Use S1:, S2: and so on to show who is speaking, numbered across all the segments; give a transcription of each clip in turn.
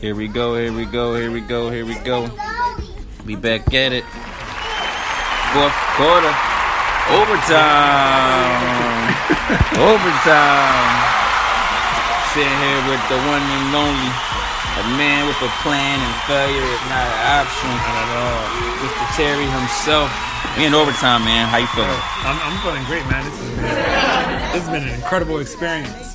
S1: Here we go. We back at it. Fourth quarter. Overtime. Sitting here with the one and only, a man with a plan and failure is not an option. Not at all. Mr. Terry himself. We in overtime, man. How you feeling?
S2: I'm feeling great, man. This has been an incredible experience.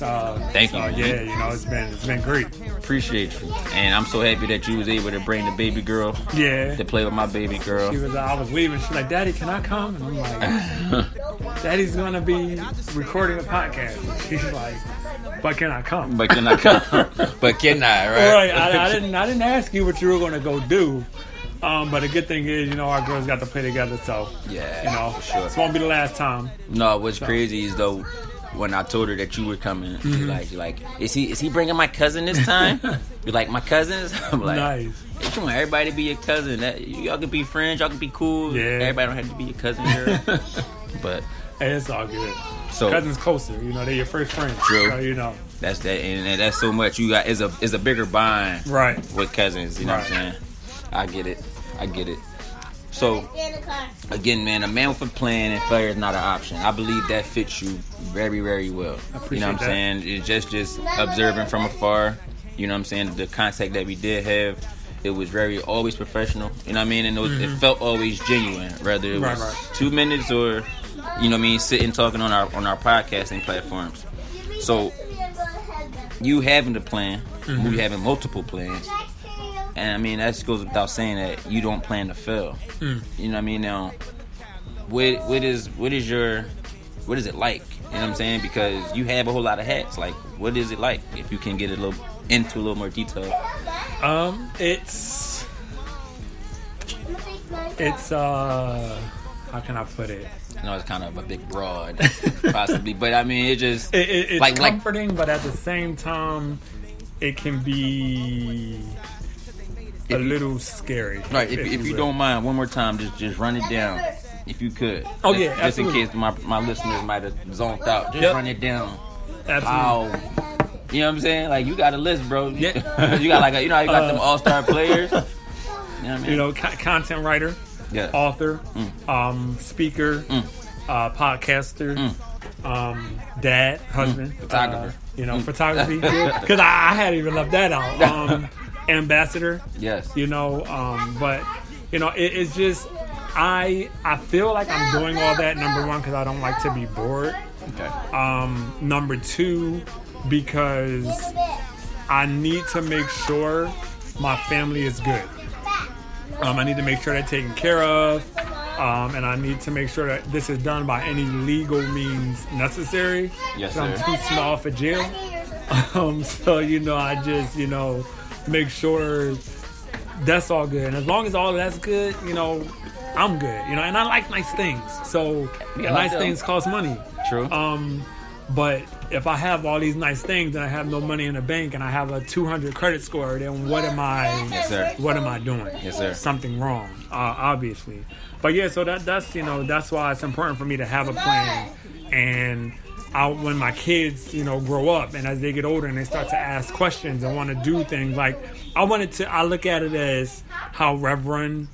S1: Thank you.
S2: Yeah, it's been great.
S1: Appreciate you, and I'm so happy that you was able to bring the baby girl. To play with my baby girl.
S2: I was leaving. She's like, "Daddy, can I come?" And I'm like, "Daddy's gonna be recording a podcast." She's like, "But can I come?"
S1: But can I? Right?
S2: I didn't ask you what you were gonna go do. But the good thing is, our girls got to play together, so
S1: for sure.
S2: This won't be the last time.
S1: No, what's crazy is though, when I told her that you were coming, you're like, is he bringing my cousin this time? You're like, my cousins? I'm like,
S2: nice.
S1: Hey, you want everybody to be your cousin? Y'all can be friends, y'all can be cool.
S2: Yeah.
S1: Everybody don't have to be your cousin, girl. But
S2: hey, it's all good.
S1: So
S2: cousins closer, they're your first friends.
S1: True.
S2: So,
S1: that's that, and that's so much. You got is a bigger bond,
S2: right,
S1: with cousins. You know what I'm saying? I get it. So, again, man, a man with a plan and failure is not an option. I believe that fits you very, very well.
S2: I appreciate
S1: you know what I'm saying? It's just observing from afar. You know what I'm saying? The contact that we did have, it was always professional. You know what I mean? And it felt always genuine, whether it was 2 minutes or, sitting talking on our podcasting platforms. So, you having the plan, we having multiple plans. And I mean, that goes without saying that you don't plan to fail. You know what I mean? Now, what is it like? You know what I'm saying? Because you have a whole lot of hats. Like, what is it like? If you can get into a little more detail.
S2: It's how can I put it?
S1: I know it's kind of a bit broad, possibly, but I mean, it's
S2: like comforting, but at the same time, it can be a little scary.
S1: Right, if you don't mind, one more time, just run it down, if you could.
S2: Oh, yeah,
S1: just
S2: absolutely.
S1: in case my listeners might have zoned out. Just run it down.
S2: Absolutely.
S1: You know what I'm saying? Like, you got a list, bro.
S2: Yeah.
S1: You got you got them all-star players. You know what I mean?
S2: Content writer, author, speaker, podcaster, dad, husband,
S1: photographer.
S2: Photography. Because I hadn't even left that out. Ambassador.
S1: Yes.
S2: But it's just I feel like I'm doing all that, number one, because I don't like to be bored.
S1: Okay.
S2: Number two, because I need to make sure my family is good. I need to make sure they're taken care of. And I need to make sure that this is done by any legal means necessary.
S1: Yes, sir.
S2: I'm too small for jail. So I just make sure that's all good. And as long as all of that's good, I'm good. And I like nice things. So nice things cost money.
S1: True.
S2: But if I have all these nice things and I have no money in the bank and I have a 200 credit score, then what am I?
S1: Yes, sir.
S2: What am I doing?
S1: Yes, sir.
S2: Something wrong, obviously. But yeah, so that's why it's important for me to have a plan. And when my kids, grow up and as they get older and they start to ask questions and want to do things, like I look at it as how Reverend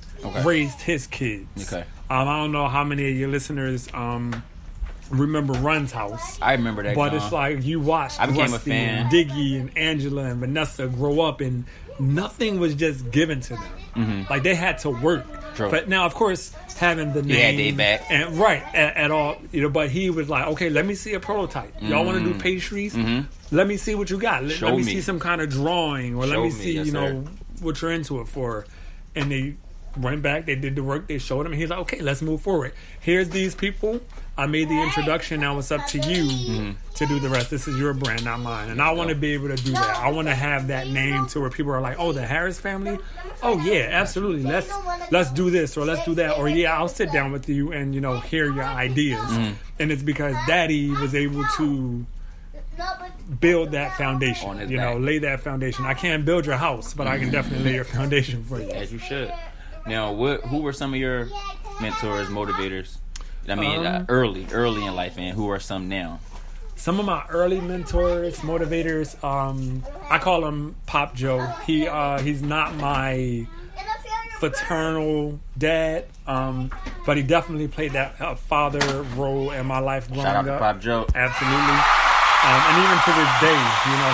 S2: raised his kids.
S1: Okay.
S2: I don't know how many of your listeners remember Run's house.
S1: I remember that.
S2: But it's like you watched Rusty and Diggy and Angela and Vanessa grow up and nothing was just given to them. Like they had to work.
S1: True.
S2: But now, of course, having the name
S1: day back.
S2: and at all, but he was like, okay, let me see a prototype. Y'all want to do pastries? Let me see what you got. Let me see some kind of drawing, or let me see, what you're into it for. And they went back, they did the work, they showed him, and he's like, okay, let's move forward. Here's these people. I made the introduction. Now it's up to you to do the rest. This is your brand, not mine. And I want to be able to do that. I want to have that name to where people are like, oh, the Harris family? Oh, yeah, absolutely. Let's do this or let's do that. Or, yeah, I'll sit down with you and, hear your ideas. And it's because Daddy was able to build that foundation, lay that foundation. I can't build your house, but I can definitely lay your foundation for you.
S1: As you should. Now, who were some of your mentors, motivators? I mean, early in life, and who are some now?
S2: some of my early mentors, motivators, I call him Pop Joe. He's not my fraternal dad, but he definitely played that father role in my life growing up.
S1: Shout out to Pop Joe.
S2: Absolutely. And even to this day,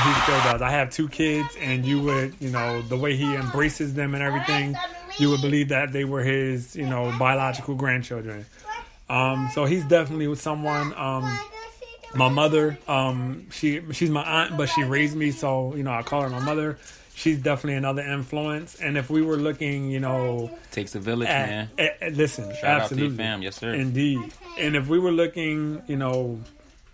S2: he still does. I have 2 kids, and you would, the way he embraces them and everything, you would believe that they were his, biological grandchildren. So he's definitely with someone. My mother, she's my aunt, but she raised me, so I call her my mother. She's definitely another influence. And if we were looking,
S1: takes a village, man.
S2: Listen,
S1: shout
S2: absolutely,
S1: out to your fam, yes sir,
S2: indeed. And if we were looking,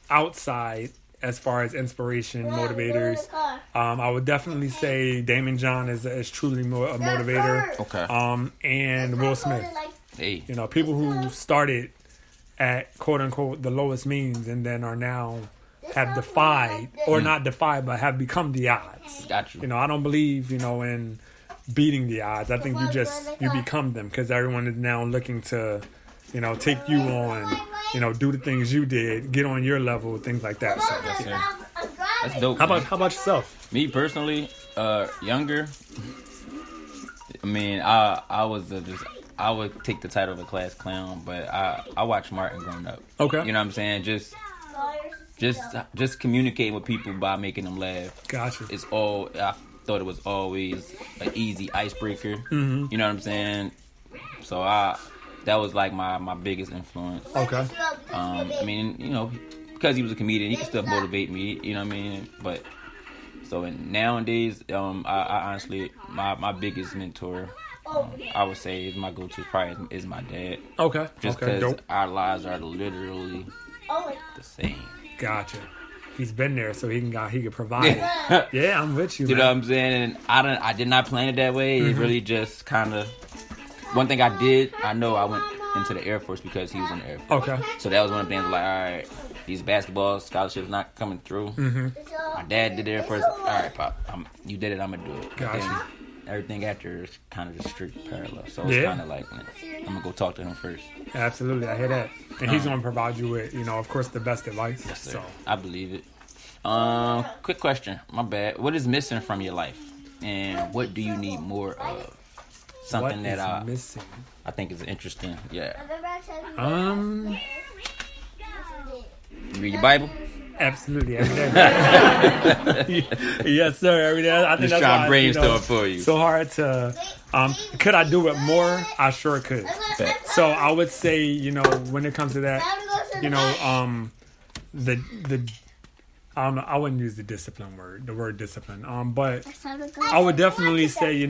S2: outside as far as inspiration, motivators, I would definitely say Damon John is truly a motivator.
S1: Okay.
S2: And Will Smith.
S1: Hey.
S2: People who started at quote unquote the lowest means and then are now have defied, or not defied, but have become the odds.
S1: Got you.
S2: I don't believe, in beating the odds. I think you become them, because everyone is now looking to, take you on, do the things you did, get on your level, things like that. So,
S1: yes, sir. That's dope.
S2: How about yourself?
S1: Me personally, younger. I mean, I would take the title of a class clown, but I watched Martin growing up.
S2: Okay.
S1: You know what I'm saying? Just communicate with people by making them laugh.
S2: Gotcha.
S1: I thought it was always an easy icebreaker. Mm-hmm. You know what I'm saying? So that was like my biggest influence.
S2: Okay.
S1: I mean, because he was a comedian, he could still motivate me. You know what I mean? But so nowadays, I honestly, my biggest mentor, I would say, is my go-to probably is my dad.
S2: Okay.
S1: Just because our lives are literally the same.
S2: Gotcha. He's been there, so he can provide. Yeah, I'm with you.
S1: You know what I'm saying? And I did not plan it that way. Mm-hmm. It really just kind of. One thing I know I went into the Air Force because he was in the Air Force. Okay. So that was one of the things. Like, all right, these basketball scholarships not coming through. Mm-hmm. My dad did the Air Force. All right, Pop, you did it. I'm gonna do it.
S2: Gotcha.
S1: Everything after is kind of just strict parallel. So it's kind of like, I'm going to go talk to him first.
S2: Absolutely. I hear that. And he's going to provide you with, of course, the best advice.
S1: Yes, sir. So. I believe it. Quick question. My bad. What is missing from your life? And what do you need more of? Something
S2: what
S1: that
S2: is missing?
S1: I think is interesting. Yeah. You read your Bible?
S2: Absolutely, every day. Yes, sir. Every day. I think
S1: just
S2: that's
S1: trying to brainstorm for you.
S2: So hard to. Could I do it more? I sure could.
S1: Okay.
S2: So I would say, when it comes to that, the I don't know. I wouldn't use the word discipline. But I would definitely say,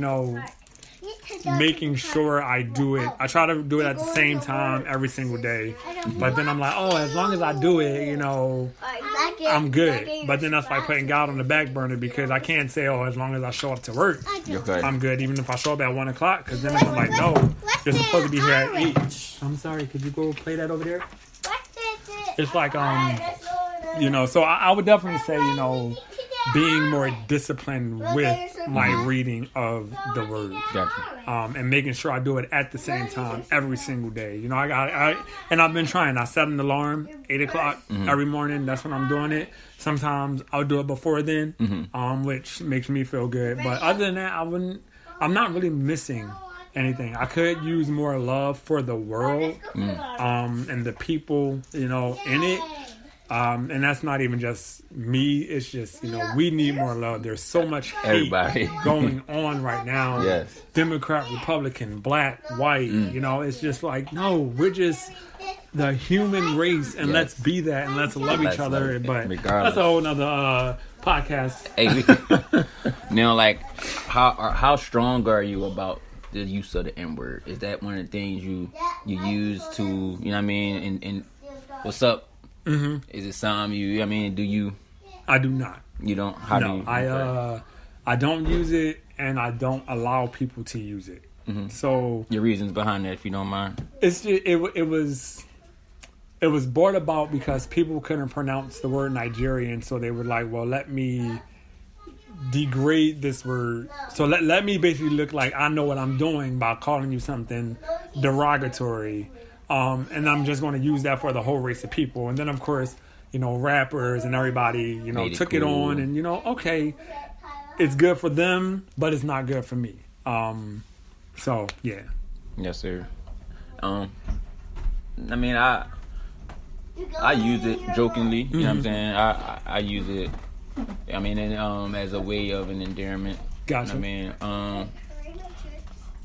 S2: making sure I do it. I try to do it at the same time every single day. But then I'm like, as long as I do it, I'm good. But then that's like putting God on the back burner, because I can't say, as long as I show up to work, I'm good. Even if I show up at 1 o'clock, because then I'm like, no, you're supposed to be here at 8. I'm sorry, could you go play that over there? It's like, so I would definitely say, being more disciplined with my reading of the word.
S1: Gotcha.
S2: And making sure I do it at the same time every single day. And I've been trying. I set an alarm 8 o'clock every morning. That's when I'm doing it. Sometimes I'll do it before then, which makes me feel good. But other than that, I'm not really missing anything. I could use more love for the world, and the people, in it. And that's not even just me. It's just, we need more love. There's so much hate going on right now.
S1: Yes.
S2: Democrat, Republican, black, white. It's just like, no, we're just the human race, and let's be that, and let's love each other. But regardless. That's a whole nother podcast.
S1: Hey, like, how strong are you about the use of the N-word? Is that one of the things you use to, you know what I mean? And what's up? Mm-hmm. Is it something do you?
S2: I do not.
S1: You don't?
S2: I don't use it, and I don't allow people to use it. Mm-hmm. So
S1: your reasons behind that, if you don't mind.
S2: It's just, it was brought about because people couldn't pronounce the word Nigerian, so they were like, well, let me degrade this word. So let me basically look like I know what I'm doing by calling you something derogatory. And I'm just going to use that for the whole race of people. And then, of course, rappers and everybody, took it on and, okay, it's good for them, but it's not good for me. So, yeah.
S1: Yes, sir. I mean, I use it jokingly, you know what I'm saying? I use it, as a way of an endearment.
S2: Gotcha.
S1: You know what I mean?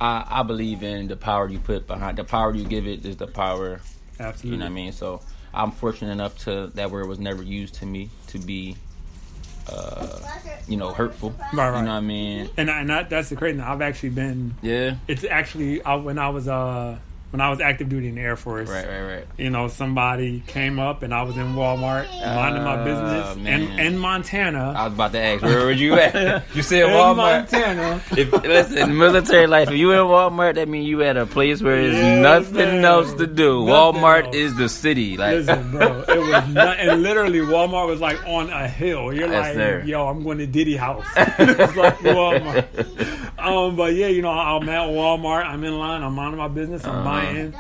S1: I believe in the power you put behind, the power you give it is the power.
S2: Absolutely.
S1: You know what I mean? So I'm fortunate enough to that word was never used to me to be, hurtful.
S2: Right.
S1: You know what I mean?
S2: And that's the crazy thing. I've actually been.
S1: Yeah.
S2: It's actually when I was active duty in the Air Force.
S1: Right.
S2: Somebody came up and I was in Walmart minding my business in Montana.
S1: I was about to ask, where were you at? You said Walmart.
S2: In Montana.
S1: Listen, military life, if you in Walmart, that means you at a place where there's nothing else to do. Walmart is the city.
S2: Listen, bro, it was not, and literally Walmart was like on a hill. You're
S1: yes,
S2: like,
S1: sir.
S2: Yo, I'm going to Diddy house. It's like Walmart. But yeah, I'm at Walmart. I'm in line. I'm minding my business. I'm buying,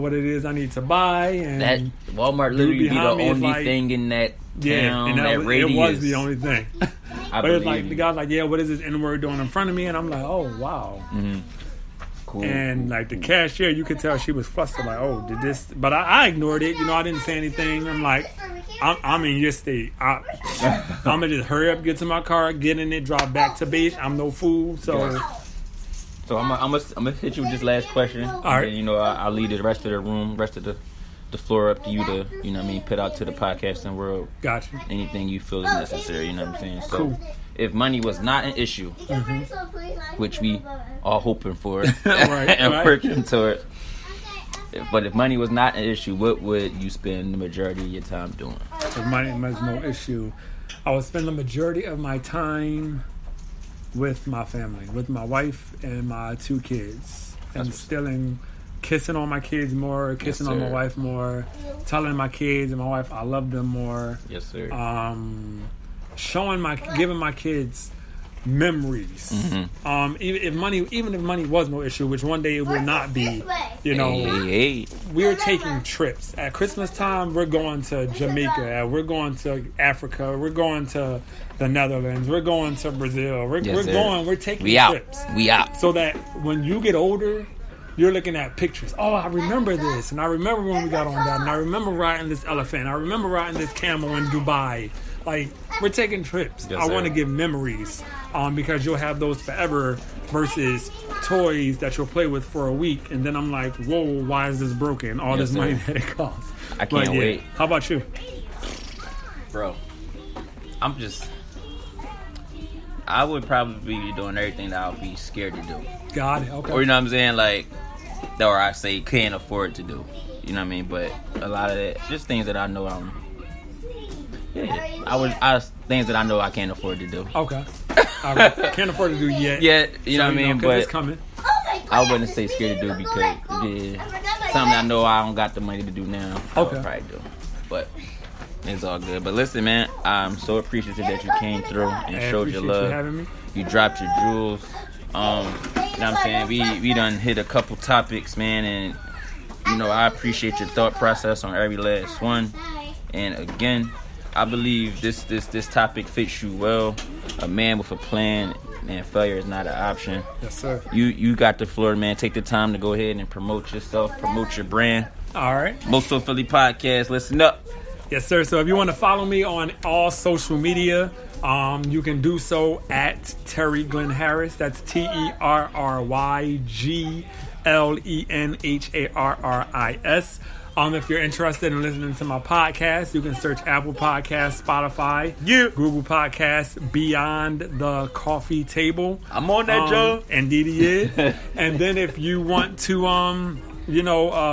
S2: what it is I need to buy. And
S1: that Walmart literally be the only thing in that town,
S2: and
S1: that radius.
S2: It was the only thing.
S1: But
S2: it's like the guy's like, yeah, what is this N-word doing in front of me? And I'm like, oh wow.
S1: Mm-hmm. Cool.
S2: And like the cashier, you could tell she was flustered. Like, oh, did this? But I ignored it. I didn't say anything. I'm like, I'm in your state. I'm gonna just hurry up, get to my car, get in it, drive back to base. I'm no fool, so.
S1: So I'm gonna hit you with this last question.
S2: All right.
S1: And, I'll leave the rest of the room, rest of the floor up to you to, put out to the podcasting world.
S2: Gotcha.
S1: Anything you feel is necessary, you know what I'm saying? So
S2: cool.
S1: If money was not an issue, which we are hoping for
S2: and
S1: working toward, but if money was not an issue, what would you spend the majority of your time doing?
S2: If money was no issue, I would spend the majority of my time with my family, with my wife and my 2 kids, and kissing on my kids more, kissing on my wife more, telling my kids and my wife I love them more.
S1: Yes, sir.
S2: Giving my kids memories.
S1: Mm-hmm.
S2: Even if money was no issue, which one day it will not be. We're taking trips at Christmas time. We're going to Jamaica. We're going to Africa. We're going to the Netherlands. We're going to Brazil. We're taking trips.
S1: We out.
S2: So that when you get older, you're looking at pictures. Oh, I remember this, and I remember when we got on that, and I remember riding this elephant. I remember riding this camel in Dubai. Like, we're taking trips.
S1: Yes,
S2: I want to give memories, because you'll have those forever versus toys that you'll play with for a week, and then I'm like, whoa, why is this broken? All this money that it costs.
S1: I can't wait.
S2: How about you?
S1: Bro, I would probably be doing everything that I would be scared to do.
S2: Got it, okay.
S1: Or, you know what I'm saying? Like, or I say can't afford to do. You know what I mean? But a lot of that, just things that I know things that I know I can't afford to do.
S2: Okay. Can't afford to do yet.
S1: Yeah, you know what I mean? But
S2: it's coming.
S1: I wouldn't say scared to do because something I know I don't got the money to do now. I would probably do. But it's all good. But listen, man, I'm so appreciative that you came through and showed your love.
S2: You having me.
S1: You dropped your jewels. You know what I'm saying? We done hit a couple topics, man, and I appreciate your thought process on every last one. And again, I believe this topic fits you well. A man with a plan, and failure is not an option.
S2: Yes, sir.
S1: You got the floor, man. Take the time to go ahead and promote yourself, promote your brand.
S2: All right.
S1: Moesophilly Podcast. Listen up.
S2: Yes, sir. So if you want to follow me on all social media, you can do so at Terry Glenn Harris. That's TerryGlenHarris. If you're interested in listening to my podcast, you can search Apple Podcasts, Spotify, Google Podcasts, Beyond the Coffee Table.
S1: I'm on that, Joe.
S2: Indeed he is. And then if you want to,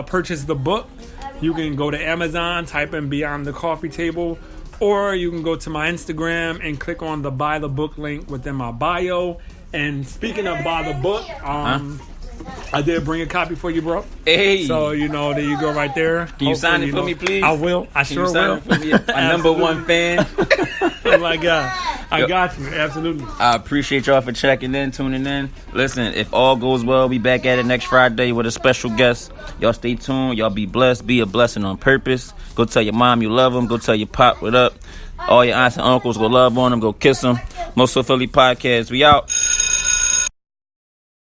S2: purchase the book, you can go to Amazon, type in Beyond the Coffee Table, or you can go to my Instagram and click on the Buy the Book link within my bio. And speaking of Buy the Book, I did bring a copy for you, bro.
S1: Hey.
S2: So, there you go right there.
S1: Can you sign it for me, please?
S2: I will. I sure will.
S1: My number one fan.
S2: Oh, my God. I got you. Absolutely.
S1: I appreciate y'all for checking in, tuning in. Listen, if all goes well, we back at it next Friday with a special guest. Y'all stay tuned. Y'all be blessed. Be a blessing on purpose. Go tell your mom you love them. Go tell your pop what up. All your aunts and uncles, go love on them. Go kiss them. Moesophilly Podcast. We out.